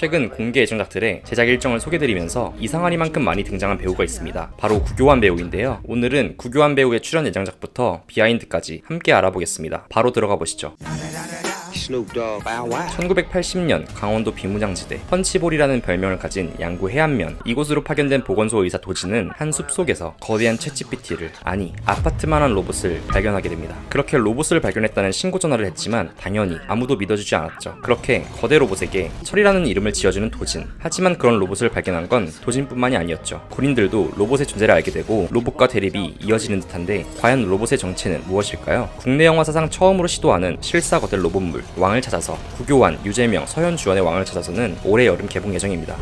최근 공개 예정작들의 제작 일정을 소개드리면서 이상하리만큼 많이 등장한 배우가 있습니다. 바로 구교환 배우인데요. 오늘은 구교환 배우의 출연 예정작부터 비하인드까지 함께 알아보겠습니다. 바로 들어가 보시죠. 1980년 강원도 비무장지대 펀치볼이라는 별명을 가진 양구 해안면, 이곳으로 파견된 보건소 의사 도진은 한 숲속에서 거대한 챗GPT를, 아니 아파트만한 로봇을 발견하게 됩니다. 그렇게 로봇을 발견했다는 신고 전화를 했지만 당연히 아무도 믿어주지 않았죠. 그렇게 거대 로봇에게 철이라는 이름을 지어주는 도진. 하지만 그런 로봇을 발견한 건 도진뿐만이 아니었죠. 군인들도 로봇의 존재를 알게 되고 로봇과 대립이 이어지는 듯한데, 과연 로봇의 정체는 무엇일까요? 국내 영화 사상 처음으로 시도하는 실사 거대 로봇물 왕을 찾아서, 구교환, 유재명, 서현주연의 왕을 찾아서는 올해 여름 개봉 예정입니다.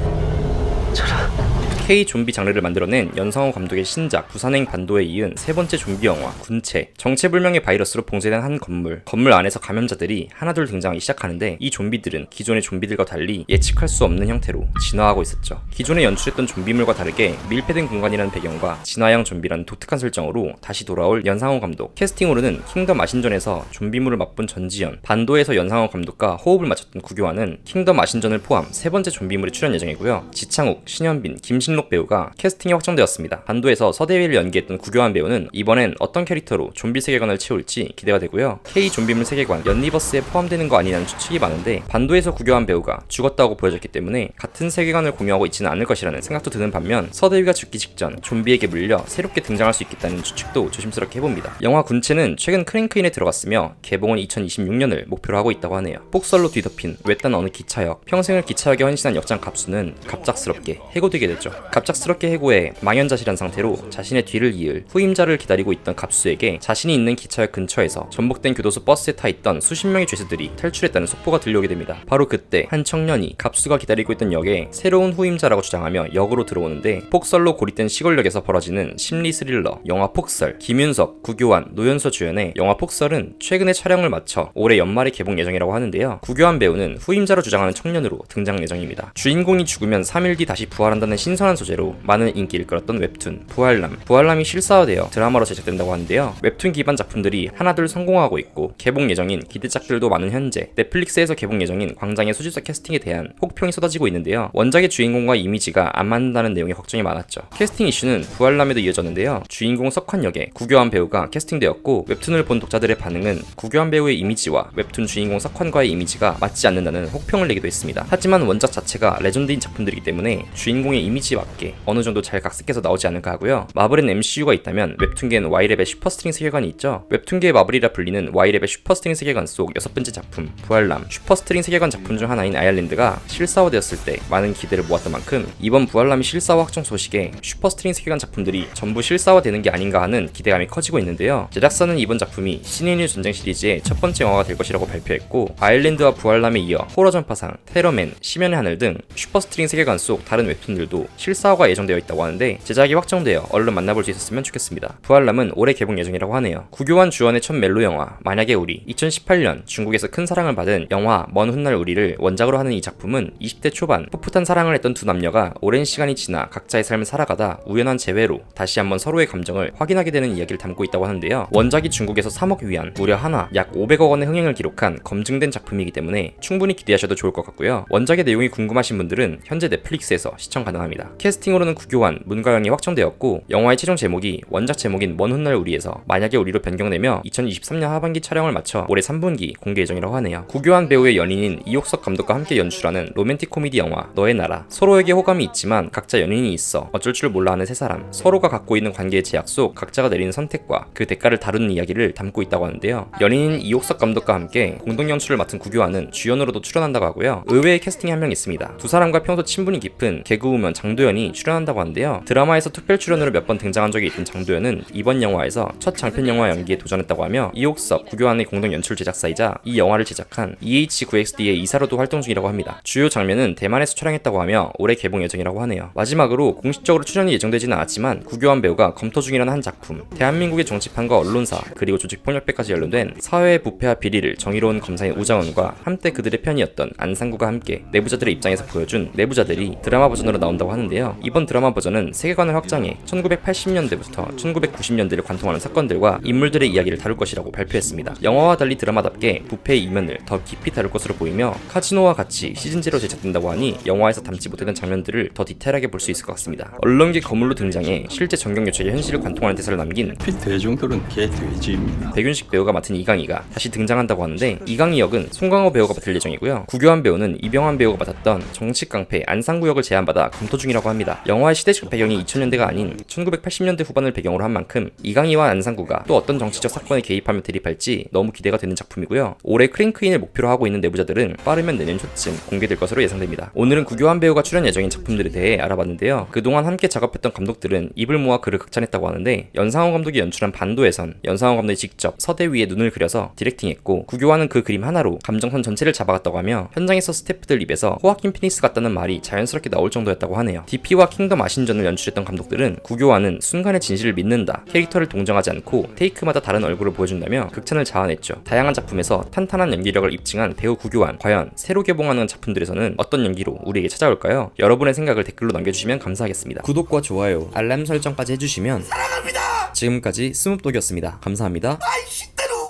K-좀비 장르를 만들어낸 연상호 감독의 신작 부산행 반도에 이은 세 번째 좀비 영화 군체. 정체불명의 바이러스로 봉쇄된 한 건물 안에서 감염자들이 하나둘 등장하기 시작하는데, 이 좀비들은 기존의 좀비들과 달리 예측할 수 없는 형태로 진화하고 있었죠. 기존에 연출했던 좀비물과 다르게 밀폐된 공간이라는 배경과 진화형 좀비라는 독특한 설정으로 다시 돌아올 연상호 감독. 캐스팅으로는 킹덤 아신전에서 좀비물을 맛본 전지현, 반도에서 연상호 감독과 호흡을 맞췄던 구교환은 킹덤 아신전을 포함 세 번째 좀비물에 출연 예정이고요. 지창욱, 신현빈, 김신록 배우가 캐스팅이 확정되었습니다. 반도에서 서대위를 연기했던 구교환 배우는 이번엔 어떤 캐릭터로 좀비 세계관을 채울지 기대가 되고요. K 좀비물 세계관 연니버스에 포함되는 거 아니냐는 추측이 많은데, 반도에서 구교환 배우가 죽었다고 보여졌기 때문에 같은 세계관을 공유하고 있지는 않을 것이라는 생각도 드는 반면, 서대위가 죽기 직전 좀비에게 물려 새롭게 등장할 수 있겠다는 추측도 조심스럽게 해봅니다. 영화 군체는 최근 크랭크인에 들어갔으며 개봉은 2026년을 목표로 하고 있다고 하네요. 폭설로 뒤덮인 외딴 어느 기차역, 평생을 기차역에 헌신한 역장 갑수는 갑작스럽게 해고되게 됐죠. 갑작스럽게 해고해 망연자실한 상태로 자신의 뒤를 이을 후임자를 기다리고 있던 갑수에게 자신이 있는 기차역 근처에서 전복된 교도소 버스에 타 있던 수십 명의 죄수들이 탈출했다는 속보가 들려오게 됩니다. 바로 그때 한 청년이 갑수가 기다리고 있던 역에 새로운 후임자라고 주장하며 역으로 들어오는데, 폭설로 고립된 시골역에서 벌어지는 심리 스릴러 영화 폭설. 김윤석, 구교환, 노연서 주연의 영화 폭설은 최근에 촬영을 마쳐 올해 연말에 개봉 예정이라고 하는데요. 구교환 배우는 후임자로 주장하는 청년으로 등장 예정입니다. 주인공이 죽으면 3일 뒤 다시 부활한다는 신선한 소재로 많은 인기를 끌었던 웹툰 부활남. 부활남이 실사화되어 드라마로 제작된다고 하는데요. 웹툰 기반 작품들이 하나둘 성공하고 있고 개봉 예정인 기대작들도 많은 현재, 넷플릭스에서 개봉 예정인 광장의 소집사 캐스팅에 대한 혹평이 쏟아지고 있는데요. 원작의 주인공과 이미지가 안 맞는다는 내용의 걱정이 많았죠. 캐스팅 이슈는 부활남에도 이어졌는데요. 주인공 석환 역에 구교환 배우가 캐스팅되었고, 웹툰을 본 독자들의 반응은 구교환 배우의 이미지와 웹툰 주인공 석환과의 이미지가 맞지 않는다는 혹평을 내기도 했습니다. 하지만 원작 자체가 레전드인 작품들이기 때문에 주인공의 이미지에 맞게 어느 정도 잘 각색해서 나오지 않을까 하고요. 마블엔 MCU가 있다면 웹툰계엔 Y랩의 슈퍼스트링 세계관이 있죠. 웹툰계의 마블이라 불리는 Y랩의 슈퍼스트링 세계관 속 6번째 작품 부활남. 슈퍼스트링 세계관 작품 중 하나인 아일랜드가 실사화되었을 때 많은 기대를 모았던 만큼, 이번 부활남이 실사화 확정 소식에 슈퍼스트링 세계관 작품들이 전부 실사화되는 게 아닌가 하는 기대감이 커지고 있는데요. 제작사는 이번 작품이 신인류 전쟁 시리즈의 첫 번째 영화가 될 것이라고 발표했고, 아일랜드와 부활남에 이어 호러 전파상, 테러맨, 심연의 하늘 등 슈퍼스트링 세계관 속 다른 웹툰들도 실사화가 예정되어 있다고 하는데, 제작이 확정되어 얼른 만나볼 수 있었으면 좋겠습니다. 부활남은 올해 개봉 예정이라고 하네요. 구교환 주연의 첫 멜로 영화 만약의 우리. 2018년 중국에서 큰 사랑을 받은 영화 먼 훗날 우리를 원작으로 하는 이 작품은 20대 초반 풋풋한 사랑을 했던 두 남녀가 오랜 시간이 지나 각자의 삶을 살아가다 우연한 재회로 다시 한번 서로의 감정을 확인하게 되는 이야기를 담고 있다고 하는데요. 원작이 중국에서 3억 위안, 무려 한화 약 500억 원의 흥행을 기록한 검증된 작품이기 때문에 충분히 기대하셔도 좋을 것 같고요. 원작의 내용이 궁금하신 분들은 현재 넷플릭스에서 시청 가능합니다. 캐스팅으로는 구교환, 문가영이 확정되었고, 영화의 최종 제목이 원작 제목인 먼 훗날 우리에서 만약의 우리로 변경되며 2023년 하반기 촬영을 마쳐 올해 3분기 공개 예정이라고 하네요. 구교환 배우의 연인인 이옥석 감독과 함께 연출하는 로맨틱 코미디 영화 너의 나라. 서로에게 호감이 있지만 각자 연인이 있어 어쩔 줄 몰라 하는 세 사람, 서로가 갖고 있는 관계의 제약 속 각자가 내리는 선택과 그 대가를 다루는 이야기를 담고 있다고 하는데요. 연인인 이옥석 감독과 함께 공동 연출을 맡은 구교환은 주연으로도 출연한다고 하고요. 의외의 캐스팅이 한 명 있습니다. 두 사람과 평소 친분이 깊은 개그우먼 장도연이 출연한다고 하는데요. 드라마에서 특별 출연으로 몇 번 등장한 적이 있던 장도연은 이번 영화에서 첫 장편 영화 연기에 도전했다고 하며, 이옥석, 구교환의 공동 연출 제작사이자 이 영화를 제작한 EH9XD의 이사로도 활동 중이라고 합니다. 주요 장면은 대만에서 촬영했다고 하며 올해 개봉 예정이라고 하네요. 마지막으로 공식적으로 출연이 예정되지는 않았지만 구교환 배우가 검토 중이라는 한 작품, 대한민국의 정치판과 언론사 그리고 조직폭력배까지 연루된 사회의 부패와 비리를 정의로운 검사인 우장원과 한때 그들의 편이었던 안상구가 함께 내부자들의 입장에서 보여준 내부자들이 드라마 버전으로 나온다고 하는데요. 있는데요. 이번 드라마 버전은 세계관을 확장해 1980년대부터 1990년대를 관통하는 사건들과 인물들의 이야기를 다룰 것이라고 발표했습니다. 영화와 달리 드라마답게 부패의 이면을 더 깊이 다룰 것으로 보이며 카지노와 같이 시즌제로 제작된다고 하니 영화에서 담지 못했던 장면들을 더 디테일하게 볼 수 있을 것 같습니다. 언론계 거물로 등장해 실제 정경유착의 현실을 관통하는 대사를 남긴 대중들은 개돼지입니다. 백윤식 배우가 맡은 이강희가 다시 등장한다고 하는데, 이강희 역은 송강호 배우가 맡을 예정이고요. 구교환 배우는 이병환 배우가 맡았던 정치 깡패 안상구 역을 제안받아 검토 중이라고 합니다. 영화의 시대적 배경이 2000년대가 아닌 1980년대 후반을 배경으로 한 만큼 이강희와 안상구가 또 어떤 정치적 사건에 개입하며 대립할지 너무 기대가 되는 작품이고요. 올해 크랭크인을 목표로 하고 있는 내부자들은 빠르면 내년 초쯤 공개될 것으로 예상됩니다. 오늘은 구교환 배우가 출연 예정인 작품들에 대해 알아봤는데요. 그동안 함께 작업했던 감독들은 입을 모아 그를 극찬했다고 하는데, 연상호 감독이 연출한 반도에선 연상호 감독이 직접 서대 위에 눈을 그려서 디렉팅했고, 구교환은 그 그림 하나로 감정선 전체를 잡아갔다고 하며 현장에서 스태프들 입에서 호아킨 피닉스 같다는 말이 자연스럽게 나올 정도였다고 하네요. DP와 킹덤 아신전을 연출했던 감독들은 구교환은 순간의 진실을 믿는다, 캐릭터를 동정하지 않고 테이크마다 다른 얼굴을 보여준다며 극찬을 자아냈죠. 다양한 작품에서 탄탄한 연기력을 입증한 배우 구교환, 과연 새로 개봉하는 작품들에서는 어떤 연기로 우리에게 찾아올까요? 여러분의 생각을 댓글로 남겨주시면 감사하겠습니다. 구독과 좋아요, 알람 설정까지 해주시면 사랑합니다. 지금까지 스무독이었습니다. 감사합니다.